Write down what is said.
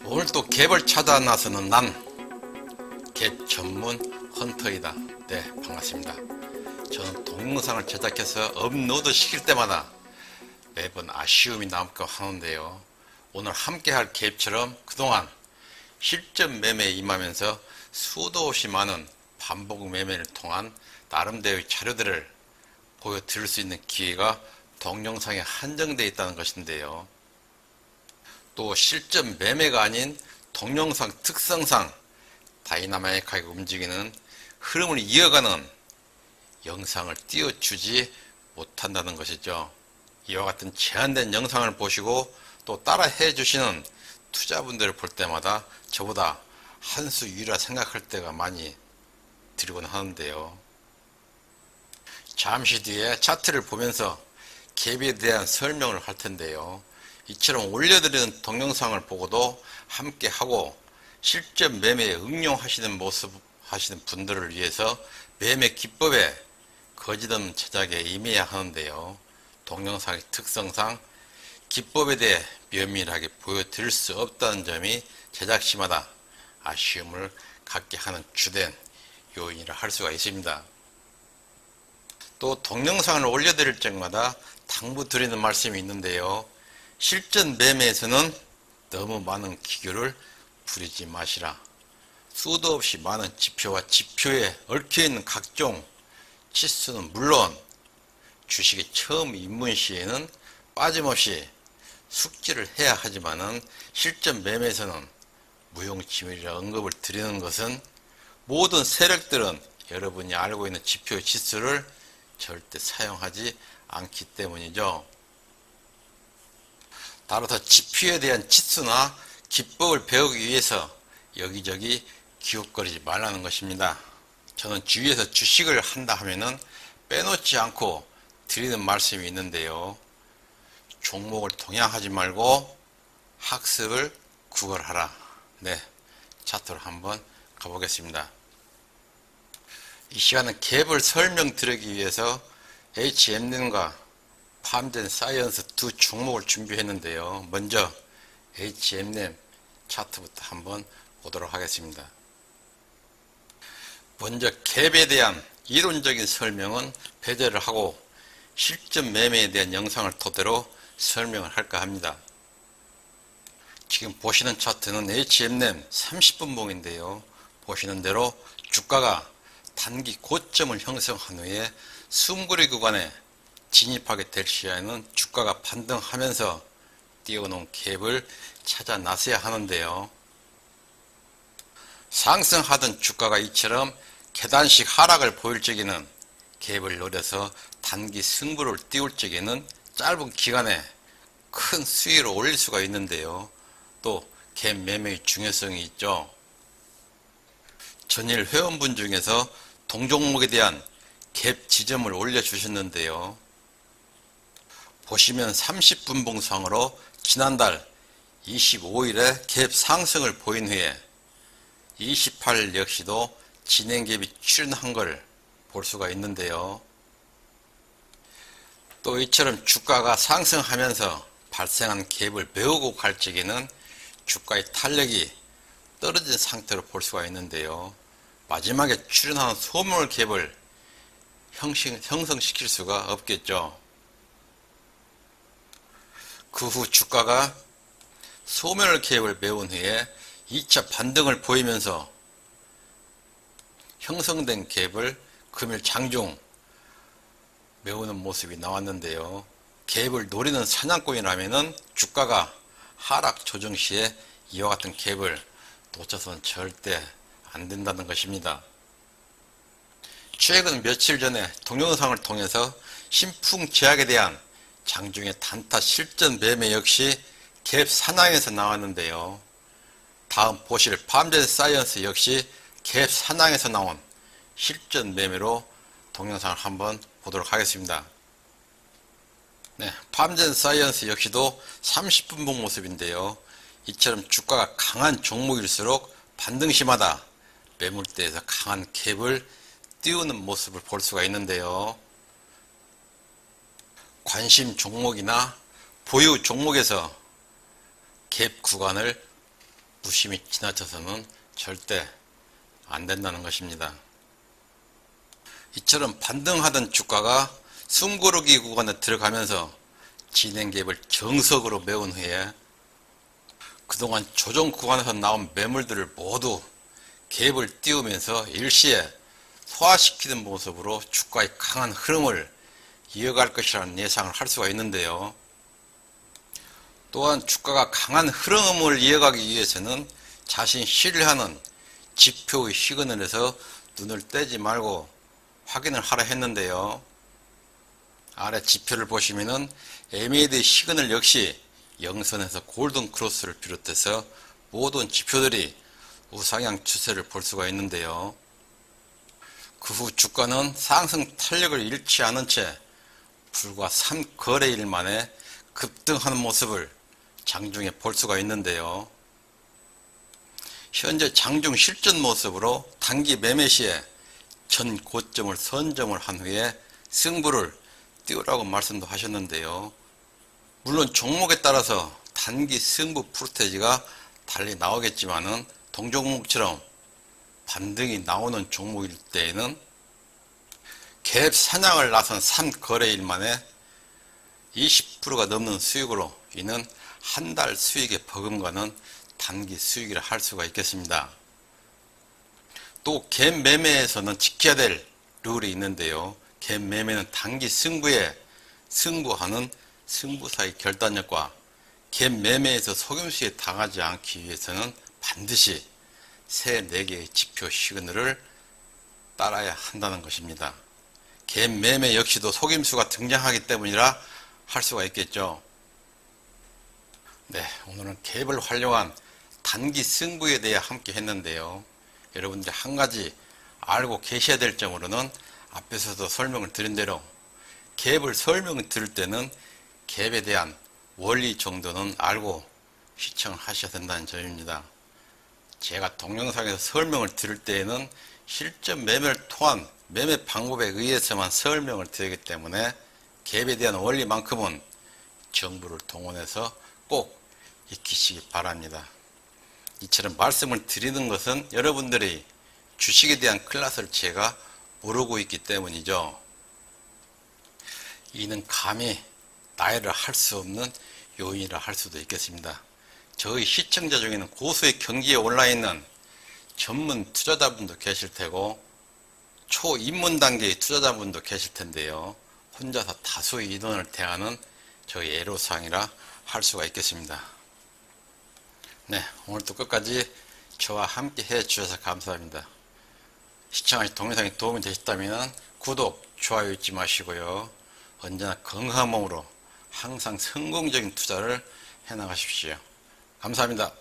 오늘 또 갭을 찾아 나서는 난 갭 전문 헌터이다. 네, 반갑습니다. 저는 동영상을 제작해서 업로드 시킬 때마다 매번 아쉬움이 남고 하는데요. 오늘 함께 할 갭처럼 그동안 실전 매매에 임하면서 수도 없이 많은 반복 매매를 통한 나름대로의 자료들을 보여드릴 수 있는 기회가 동영상에 한정되어 있다는 것인데요. 또 실전 매매가 아닌 동영상 특성상 다이나마이크하게 움직이는 흐름을 이어가는 영상을 띄워주지 못한다는 것이죠. 이와 같은 제한된 영상을 보시고 또 따라해 주시는 투자분들을 볼 때마다 저보다 한 수 위라 생각할 때가 많이 들곤 하는데요. 잠시 뒤에 차트를 보면서 갭에 대한 설명을 할 텐데요. 이처럼 올려드리는 동영상을 보고도 함께 하고 실전 매매에 응용하시는 모습 하시는 분들을 위해서 매매 기법에 거짓없는 제작에 임해야 하는데요. 동영상의 특성상 기법에 대해 면밀하게 보여드릴 수 없다는 점이 제작시마다 아쉬움을 갖게 하는 주된 요인이라 할 수가 있습니다. 또 동영상을 올려드릴 적마다 당부드리는 말씀이 있는데요. 실전 매매에서는 너무 많은 기교를 부리지 마시라. 수도 없이 많은 지표와 지표에 얽혀있는 각종 치수는 물론 주식에 처음 입문 시에는 빠짐없이 숙지를 해야 하지만은 실전 매매에서는 무용지물이라 언급을 드리는 것은 모든 세력들은 여러분이 알고 있는 지표 지수를 절대 사용하지 않기 때문이죠. 따라서 지표에 대한 지수나 기법을 배우기 위해서 여기저기 기웃거리지 말라는 것입니다. 저는 주위에서 주식을 한다 하면은 빼놓지 않고 드리는 말씀이 있는데요. 종목을 동향하지 말고 학습을 구걸하라. 네, 차트로 한번 가보겠습니다. 이 시간은 갭을 설명드리기 위해서 HM님과 팜젠사이언스 두 종목을 준비했는데요. 먼저 HM님 차트부터 한번 보도록 하겠습니다. 먼저 갭에 대한 이론적인 설명은 배제를 하고 실전 매매에 대한 영상을 토대로 설명을 할까 합니다. 지금 보시는 차트는 HM님 30분봉인데요. 보시는 대로 주가가 단기 고점을 형성한 후에 숨고리 구간에 진입하게 될 시에는 주가가 반등하면서 띄워놓은 갭을 찾아 나서야 하는데요. 상승하던 주가가 이처럼 계단식 하락을 보일 적에는 갭을 노려서 단기 승부를 띄울 적에는 짧은 기간에 큰 수익을 올릴 수가 있는데요. 또 갭 매매의 중요성이 있죠. 전일 회원분 중에서 동종목에 대한 갭 지점을 올려주셨는데요. 보시면 30분봉상으로 지난달 25일에 갭 상승을 보인 후에 28일 역시도 진행갭이 출현한 걸 볼 수가 있는데요. 또 이처럼 주가가 상승하면서 발생한 갭을 메우고 갈 적에는 주가의 탄력이 떨어진 상태로 볼 수가 있는데요. 마지막에 출현한 소멸 갭을 형성시킬 수가 없겠죠. 그 후 주가가 소멸 갭을 메운 후에 2차 반등을 보이면서 형성된 갭을 금일 장중 메우는 모습이 나왔는데요. 갭을 노리는 사냥꾼이라면은 주가가 하락 조정 시에 이와 같은 갭을 놓쳐서는 절대 안 된다는 것입니다. 최근 며칠 전에 동영상을 통해서 신풍제약에 대한 장중의 단타 실전 매매 역시 갭 사냥에서 나왔는데요. 다음 보실 팜젠사이언스 역시 갭 사냥에서 나온 실전 매매로 동영상을 한번 보도록 하겠습니다. 네, 팜젠사이언스 역시도 30분봉 모습인데요. 이처럼 주가가 강한 종목일수록 반등시마다 매물대에서 강한 갭을 띄우는 모습을 볼 수가 있는데요. 관심 종목이나 보유 종목에서 갭 구간을 무심히 지나쳐서는 절대 안 된다는 것입니다. 이처럼 반등하던 주가가 숨고르기 구간에 들어가면서 진행 갭을 정석으로 메운 후에 그동안 조정 구간에서 나온 매물들을 모두 갭을 띄우면서 일시에 소화시키는 모습으로 주가의 강한 흐름을 이어갈 것이라는 예상을 할 수가 있는데요. 또한 주가가 강한 흐름을 이어가기 위해서는 자신이 신뢰하는 지표의 시그널에서 눈을 떼지 말고 확인을 하라 했는데요. 아래 지표를 보시면은 MACD 시그널 역시 영선에서 골든 크로스를 비롯해서 모든 지표들이 우상향 추세를 볼 수가 있는데요. 그 후 주가는 상승 탄력을 잃지 않은 채 불과 3거래일 만에 급등하는 모습을 장중에 볼 수가 있는데요. 현재 장중 실전 모습으로 단기 매매 시에 전 고점을 선점을 한 후에 승부를 띄우라고 말씀도 하셨는데요. 물론 종목에 따라서 단기 승부 프로테지가 달리 나오겠지만은 동종목처럼 반등이 나오는 종목일 때에는 갭 사냥을 나선 3거래일 만에 20%가 넘는 수익으로 이는 한 달 수익의 버금가는 단기 수익이라 할 수가 있겠습니다. 또 갭 매매에서는 지켜야 될 룰이 있는데요. 갭 매매는 단기 승부에 승부하는 승부사의 결단력과 갭 매매에서 속임수에 당하지 않기 위해서는 반드시 3, 4개의 지표 시그널을 따라야 한다는 것입니다. 갭 매매 역시도 속임수가 등장하기 때문이라 할 수가 있겠죠. 네, 오늘은 갭을 활용한 단기 승부에 대해 함께 했는데요. 여러분들이 한 가지 알고 계셔야 될 점으로는 앞에서도 설명을 드린 대로 갭을 설명을 들을 때는 갭에 대한 원리 정도는 알고 시청을 하셔야 된다는 점입니다. 제가 동영상에서 설명을 드릴 때에는 실전 매매를 통한 매매 방법에 의해서만 설명을 드리기 때문에 갭에 대한 원리만큼은 정보를 동원해서 꼭 익히시기 바랍니다. 이처럼 말씀을 드리는 것은 여러분들이 주식에 대한 클래스를 제가 모르고 있기 때문이죠. 이는 감히 나열을 할 수 없는 요인이라 할 수도 있겠습니다. 저희 시청자 중에는 고수의 경지에 올라 있는 전문 투자자분도 계실 테고 초입문 단계의 투자자분도 계실 텐데요. 혼자서 다수의 인원을 대하는 저희 애로사항이라 할 수가 있겠습니다. 네, 오늘도 끝까지 저와 함께 해주셔서 감사합니다. 시청하신 동영상이 도움이 되셨다면 구독, 좋아요 잊지 마시고요. 언제나 건강한 몸으로 항상 성공적인 투자를 해나가십시오. 감사합니다.